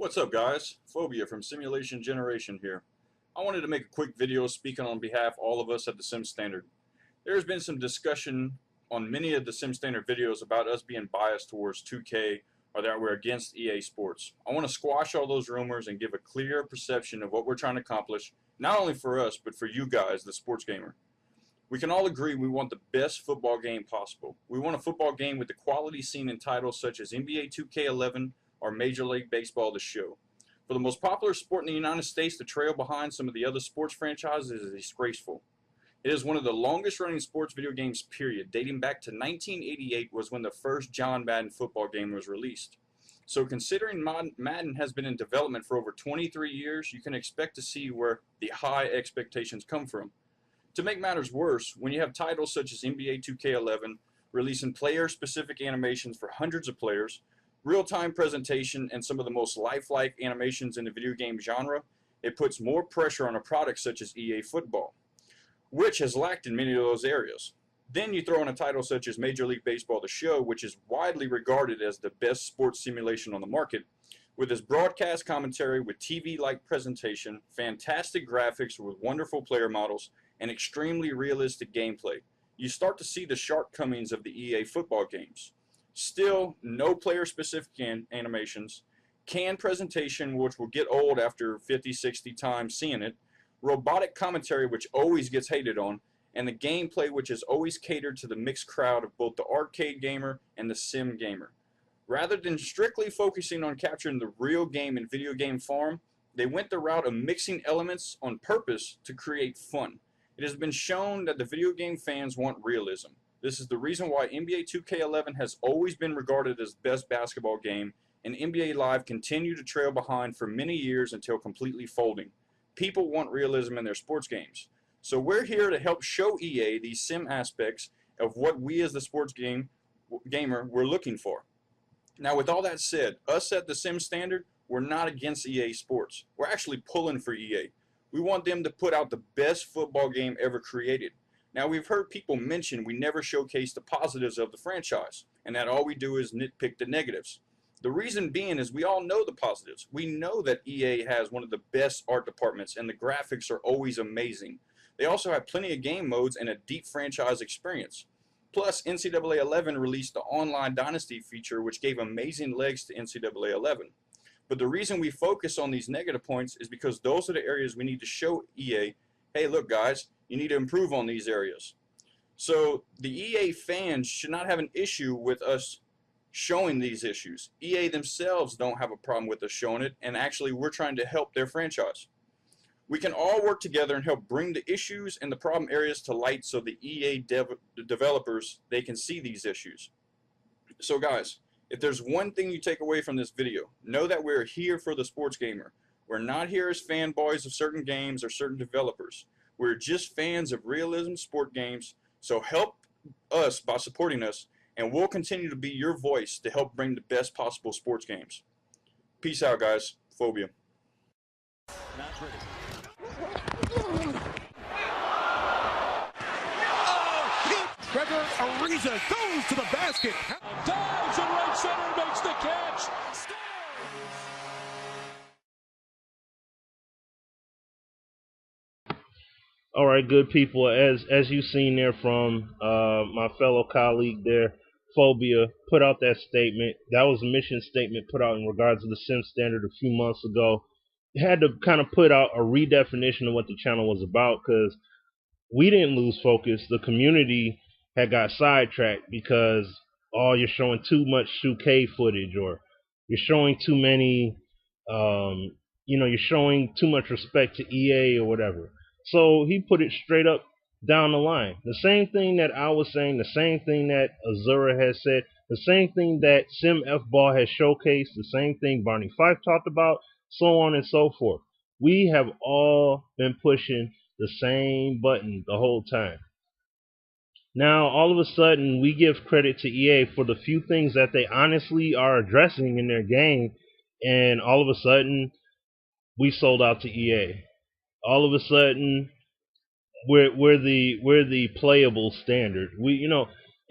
What's up, guys? Phobia from Simulation Generation here. I wanted to make a quick video speaking on behalf of all of us at the Sim Standard. There has been some discussion on many of the Sim Standard videos about us being biased towards 2K or that we're against EA Sports. I want to squash all those rumors and give a clear perception of what we're trying to accomplish, not only for us, but for you guys, the sports gamer. We can all agree we want the best football game possible. We want a football game with the quality seen in titles such as NBA 2K11 or Major League Baseball The Show. For the most popular sport in the United States, to trail behind some of the other sports franchises is disgraceful. It is one of the longest running sports video games period, dating back to 1988 was when the first John Madden football game was released. So considering Madden has been in development for over 23 years, you can expect to see where the high expectations come from. To make matters worse, when you have titles such as NBA 2K11 releasing player-specific animations for hundreds of players, real-time presentation, and some of the most lifelike animations in the video game genre, it puts more pressure on a product such as EA Football, which has lacked in many of those areas. Then you throw in a title such as Major League Baseball The Show, which is widely regarded as the best sports simulation on the market, with its broadcast commentary with TV-like presentation, fantastic graphics with wonderful player models, and extremely realistic gameplay. You start to see the shortcomings of the EA football games. Still, no player-specific animations, canned presentation which will get old after 50, 60 times seeing it, robotic commentary which always gets hated on, and the gameplay which is always catered to the mixed crowd of both the arcade gamer and the sim gamer. Rather than strictly focusing on capturing the real game in video game form, they went the route of mixing elements on purpose to create fun. It has been shown that the video game fans want realism. This is the reason why NBA 2K11 has always been regarded as the best basketball game, and NBA Live continued to trail behind for many years until completely folding. People want realism in their sports games. So we're here to help show EA these sim aspects of what we as the sports gamer we're looking for. Now, with all that said, us at the Sim Standard, we're not against EA Sports. We're actually pulling for EA. We want them to put out the best football game ever created. Now, we've heard people mention we never showcase the positives of the franchise, and that all we do is nitpick the negatives. The reason being is we all know the positives. We know that EA has one of the best art departments, and the graphics are always amazing. They also have plenty of game modes and a deep franchise experience. Plus, NCAA 11 released the Online Dynasty feature, which gave amazing legs to NCAA 11. But the reason we focus on these negative points is because those are the areas we need to show EA, hey, look, guys, you need to improve on these areas. So the EA fans should not have an issue with us showing these issues. EA themselves don't have a problem with us showing it, and actually we're trying to help their franchise. We can all work together and help bring the issues and the problem areas to light so the EA developers, they can see these issues. So guys, if there's one thing you take away from this video, know that we're here for the sports gamer. We're not here as fanboys of certain games or certain developers. We're just fans of realism sport games, so help us by supporting us, and we'll continue to be your voice to help bring the best possible sports games. Peace out, guys. Phobia. Trevor Ariza goes to the basket. Dives in right center, makes the catch. All right, good people. As you've seen there from my fellow colleague there, Phobia, put out that statement. That was a mission statement put out in regards to the Sim Standard a few months ago. It had to kind of put out a redefinition of what the channel was about, because we didn't lose focus. The community had got sidetracked because, oh, you're showing too much 2K footage, or you're showing too many, you're showing too much respect to EA or whatever. So he put it straight up down the line. The same thing that I was saying, the same thing that Azura has said, the same thing that Sim F Ball has showcased, the same thing Barney Fife talked about, so on and so forth. We have all been pushing the same button the whole time. Now, all of a sudden, we give credit to EA for the few things that they honestly are addressing in their game, and all of a sudden, we sold out to EA. All of a sudden, we're the playable standard.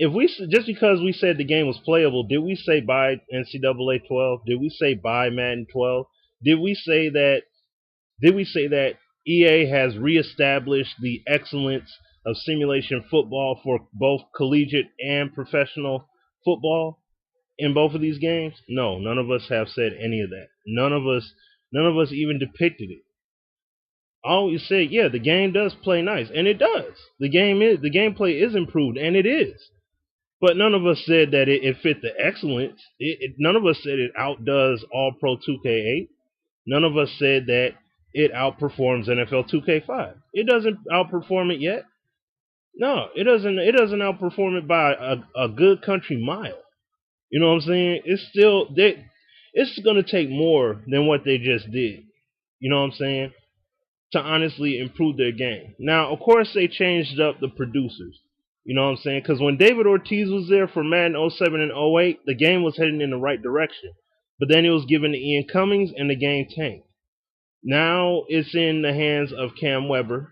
If we just because we said the game was playable, did we say buy NCAA 12? Did we say buy Madden 12? Did we say that? Did we say that EA has reestablished the excellence of simulation football for both collegiate and professional football in both of these games? No, none of us have said any of that. None of us even depicted it. All we said, yeah, the game does play nice, and it does. The gameplay is improved, and it is. But none of us said that it fit the excellence. None of us said it outdoes All Pro 2K8. None of us said that it outperforms NFL 2K5. It doesn't outperform it yet. No, it doesn't. It doesn't outperform it by a good country mile. You know what I'm saying? It's gonna take more than what they just did. You know what I'm saying? To honestly improve their game. Now, of course, they changed up the producers. You know what I'm saying? Because when David Ortiz was there for Madden 07 and 08, the game was heading in the right direction. But then it was given to Ian Cummings, and the game tanked. Now it's in the hands of Cam Weber.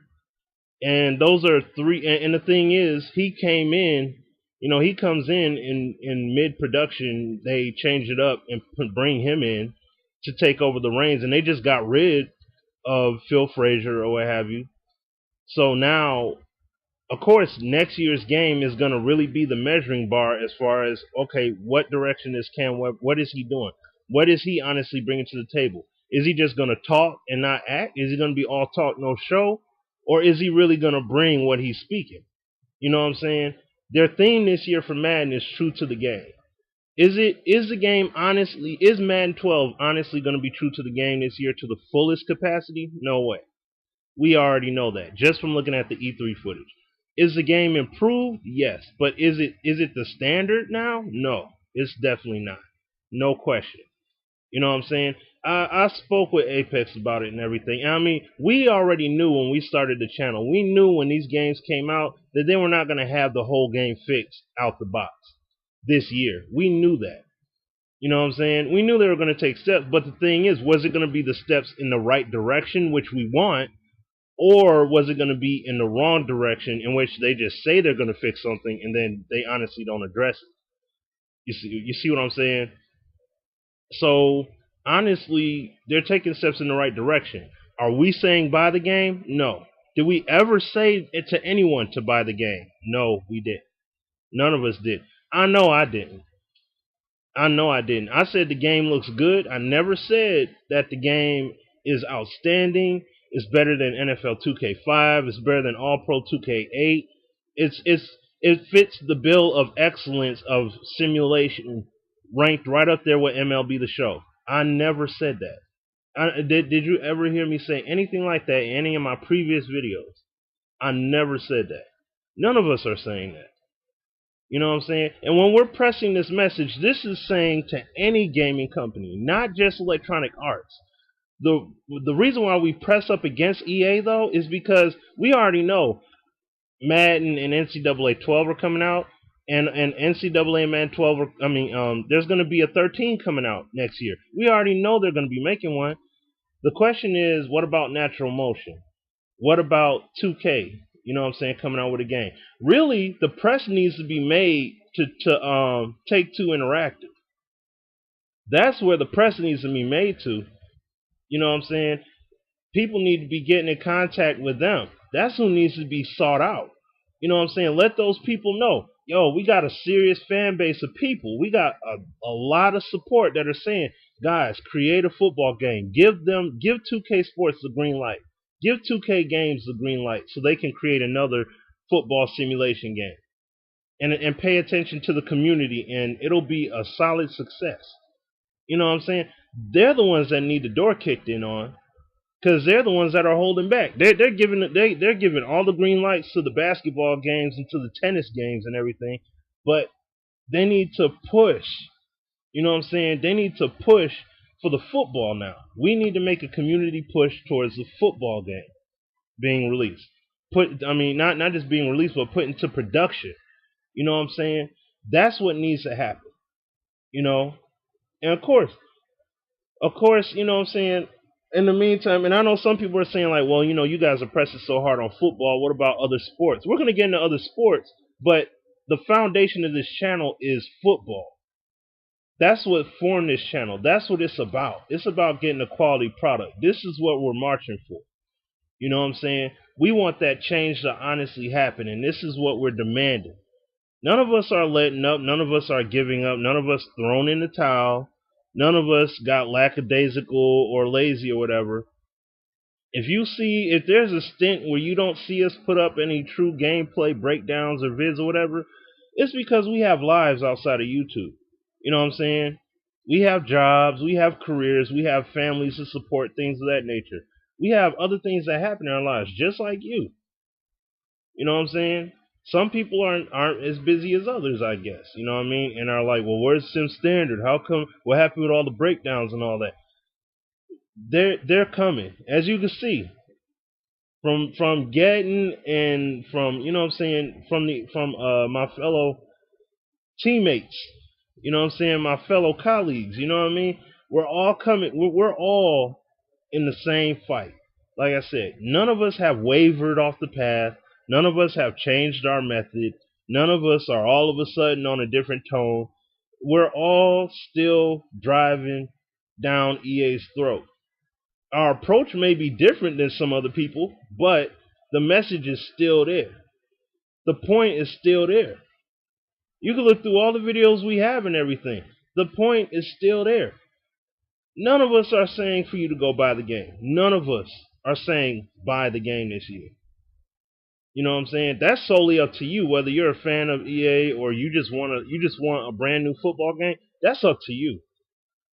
And those are three. And the thing is, he came in, he comes in mid-production. They change it up and bring him in to take over the reins. And they just got rid of Phil Frazier or what have you. So now, of course, next year's game is going to really be the measuring bar as far as, okay, what direction is Cam Webb? What is he doing? What is he honestly bringing to the table? Is he just going to talk and not act? Is he going to be all talk, no show? Or is he really going to bring what he's speaking? You know what I'm saying? Their theme this year for Madden is true to the game. Is Madden 12 honestly going to be true to the game this year to the fullest capacity? No way. We already know that just from looking at the E3 footage. Is the game improved? Yes. But is it the standard now? No. It's definitely not. No question. You know what I'm saying? I spoke with Apex about it and everything. I mean, we already knew when we started the channel. We knew when these games came out that they were not going to have the whole game fixed out the box this year. We knew that. You know what I'm saying? We knew they were going to take steps, but the thing is, was it going to be the steps in the right direction, which we want, or was it going to be in the wrong direction in which they just say they're going to fix something and then they honestly don't address it? You see what I'm saying? So, honestly, they're taking steps in the right direction. Are we saying buy the game? No. Did we ever say it to anyone to buy the game? No, we didn't. None of us did. I know I didn't. I said the game looks good. I never said that the game is outstanding. It's better than NFL 2K5. It's better than All Pro 2K8. It fits the bill of excellence of simulation, ranked right up there with MLB The Show. I never said that. Did you ever hear me say anything like that in any of my previous videos? I never said that. None of us are saying that. You know what I'm saying? And when we're pressing this message, this is saying to any gaming company, not just Electronic Arts. The reason why we press up against EA, though, is because we already know Madden and NCAA 12 are coming out. And NCAA Madden 12, there's going to be a 13 coming out next year. We already know they're going to be making one. The question is, what about Natural Motion? What about 2K? You know what I'm saying? Coming out with a game. Really, the press needs to be made to Take-Two Interactive. That's where the press needs to be made to. You know what I'm saying? People need to be getting in contact with them. That's who needs to be sought out. You know what I'm saying? Let those people know. Yo, we got a serious fan base of people. We got a lot of support that are saying, guys, create a football game. Give 2K Sports the green light. Give 2K Games the green light so they can create another football simulation game. And pay attention to the community, and it'll be a solid success. You know what I'm saying? They're the ones that need the door kicked in on, because they're the ones that are holding back. They're giving all the green lights to the basketball games and to the tennis games and everything, but they need to push. You know what I'm saying? They need to push for the football now. We need to make a community push towards the football game being released. Not just being released, but put into production. You know what I'm saying? That's what needs to happen. You know? And of course, you know what I'm saying? In the meantime, and I know some people are saying like, well, you guys are pressing so hard on football. What about other sports? We're going to get into other sports, but the foundation of this channel is football. That's what formed this channel. That's what it's about. It's about getting a quality product. This is what we're marching for. You know what I'm saying? We want that change to honestly happen, and this is what we're demanding. None of us are letting up. None of us are giving up. None of us thrown in the towel. None of us got lackadaisical or lazy or whatever. If there's a stint where you don't see us put up any true gameplay breakdowns or vids or whatever, it's because we have lives outside of YouTube. You know what I'm saying? We have jobs, we have careers, we have families to support, things of that nature. We have other things that happen in our lives, just like you. You know what I'm saying? Some people aren't as busy as others, I guess. You know what I mean? And are like, well, where's Sim Standard? How come? What happened with all the breakdowns and all that? They're coming, as you can see, from getting and from, you know what I'm saying, from my fellow teammates, you know what I'm saying, my fellow colleagues, you know what I mean? We're all coming. We're all in the same fight. Like I said, none of us have wavered off the path. None of us have changed our method. None of us are all of a sudden on a different tone. We're all still driving down EA's throat. Our approach may be different than some other people, but the message is still there. The point is still there. You can look through all the videos we have and everything. The point is still there. None of us are saying for you to go buy the game. None of us are saying buy the game this year. You know what I'm saying? That's solely up to you, whether you're a fan of EA or you just want a brand new football game. That's up to you.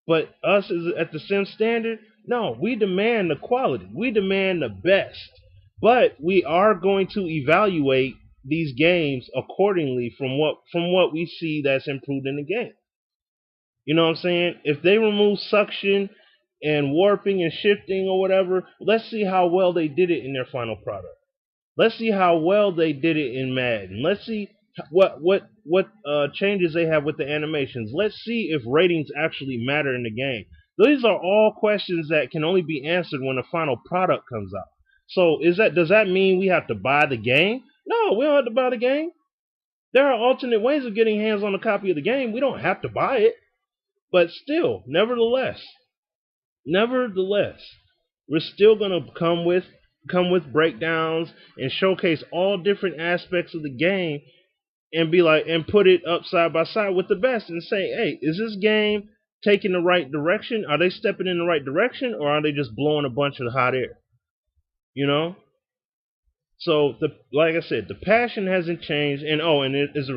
But us at the Sim Standard, no, we demand the quality. We demand the best. But we are going to evaluate these games accordingly from what we see that's improved in the game. You know what I'm saying? If they remove suction and warping and shifting or whatever, let's see how well they did it in their final product. Let's see how well they did it in Madden. Let's see what changes they have with the animations. Let's see if ratings actually matter in the game. These are all questions that can only be answered when the final product comes out. So does that mean we have to buy the game? No, we don't have to buy the game. There are alternate ways of getting hands on a copy of the game. We don't have to buy it. But still, nevertheless, we're still gonna come with breakdowns and showcase all different aspects of the game and be like, and put it up side by side with the best and say, hey, is this game taking the right direction? Are they stepping in the right direction, or are they just blowing a bunch of hot air? You know? So like I said, the passion hasn't changed. And in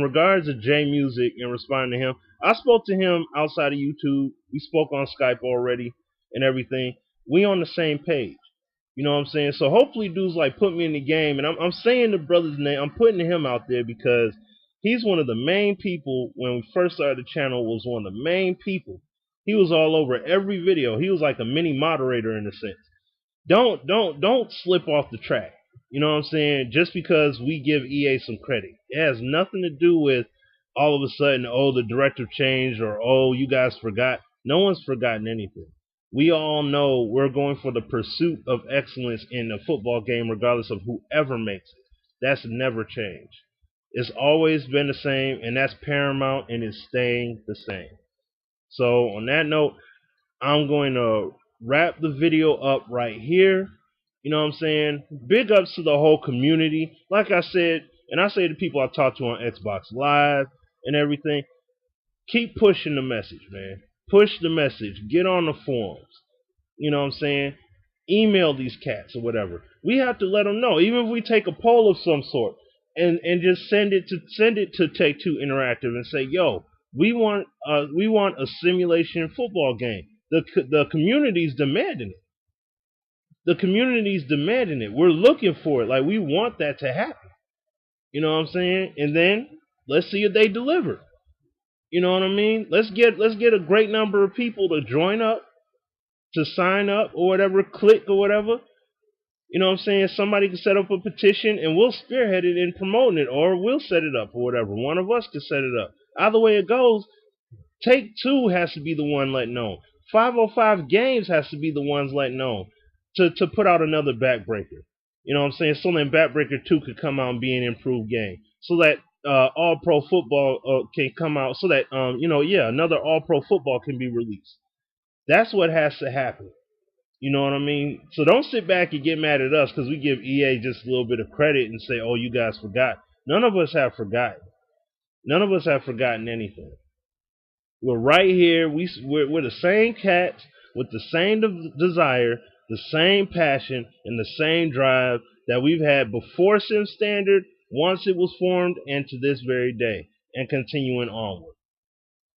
regards to J Music and responding to him, I spoke to him outside of YouTube. We spoke on Skype already and everything. We on the same page. You know what I'm saying? So hopefully dudes like put me in the game, and I'm saying the brother's name. I'm putting him out there because he's one of the main people. When we first started the channel, was one of the main people. He was all over every video. He was like a mini moderator in a sense. Don't slip off the track. You know what I'm saying? Just because we give EA some credit. It has nothing to do with all of a sudden, oh, the directive changed, or oh, you guys forgot. No one's forgotten anything. We all know we're going for the pursuit of excellence in a football game, regardless of whoever makes it. That's never changed. It's always been the same, and that's paramount, and it's staying the same. So on that note, I'm going to wrap the video up right here. You know what I'm saying? Big ups to the whole community. Like I said, and I say to people I talk to on Xbox Live and everything, keep pushing the message, man. Push the message. Get on the forums. You know what I'm saying? Email these cats or whatever. We have to let them know. Even if we take a poll of some sort and just send it to Take-Two Interactive and say, yo, we want a simulation football game. The community's demanding it. The community's demanding it. We're looking for it. Like, we want that to happen. You know what I'm saying? And then let's see if they deliver. You know what I mean? Let's get a great number of people to join up, to sign up or whatever, click or whatever. You know what I'm saying? Somebody can set up a petition and we'll spearhead it in promoting it, or we'll set it up or whatever. One of us can set it up. Either way it goes, Take-Two has to be the one letting know. 505 Games has to be the ones letting know to put out another Backbreaker. You know what I'm saying? So then Backbreaker 2 could come out and be an improved game. So that all pro football can come out, so that another all pro football can be released. That's what has to happen. You know what I mean? So don't sit back and get mad at us because we give EA just a little bit of credit and say, "Oh, you guys forgot." None of us have forgotten. None of us have forgotten anything. We're right here. We're the same cats with the same desire, the same passion, and the same drive that we've had before Sim Standard, once it was formed, and to this very day, and continuing onward.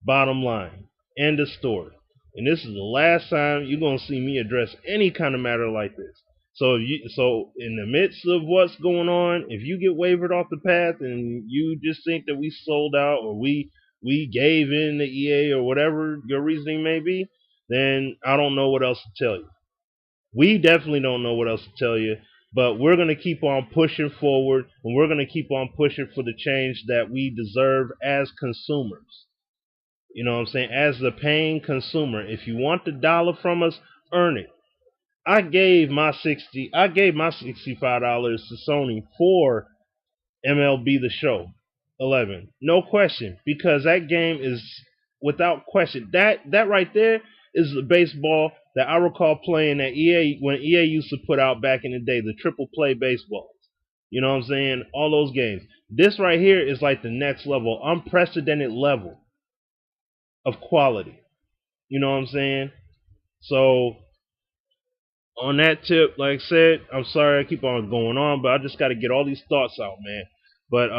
Bottom line, end of story. And this is the last time you're gonna see me address any kind of matter like this. So in the midst of what's going on, if you get wavered off the path and you just think that we sold out or we gave in to EA or whatever your reasoning may be, then I don't know what else to tell you. We definitely don't know what else to tell you, but we're going to keep on pushing forward, and we're going to keep on pushing for the change that we deserve as consumers. You know what I'm saying? As the paying consumer, if you want the dollar from us, earn it. I gave my $65 to Sony for MLB The Show 11. No question, because that game is without question. That right there is the baseball that I recall playing at EA when EA used to put out back in the day, the triple play baseballs. You know what I'm saying? All those games. This right here is like the next level, unprecedented level of quality. You know what I'm saying? So on that tip, like I said, I'm sorry I keep on going on, but I just got to get all these thoughts out, man. But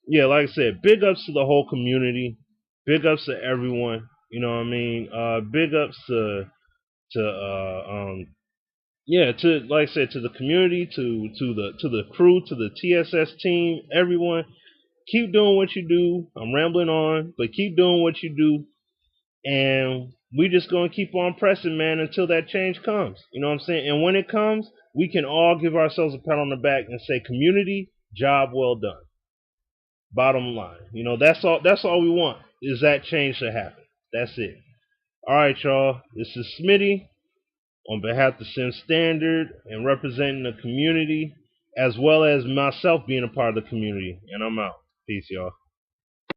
yeah, like I said, big ups to the whole community, big ups to everyone. You know what I mean? Big ups to like I said, to the community, to the crew, to the TSS team, everyone. Keep doing what you do. I'm rambling on, but keep doing what you do. And we just gonna keep on pressing, man, until that change comes. You know what I'm saying? And when it comes, we can all give ourselves a pat on the back and say, community, job well done. Bottom line. You know, that's all we want, is that change to happen. That's it. Alright, y'all. This is Smitty on behalf of Sim Standard and representing the community, as well as myself being a part of the community. And I'm out. Peace, y'all.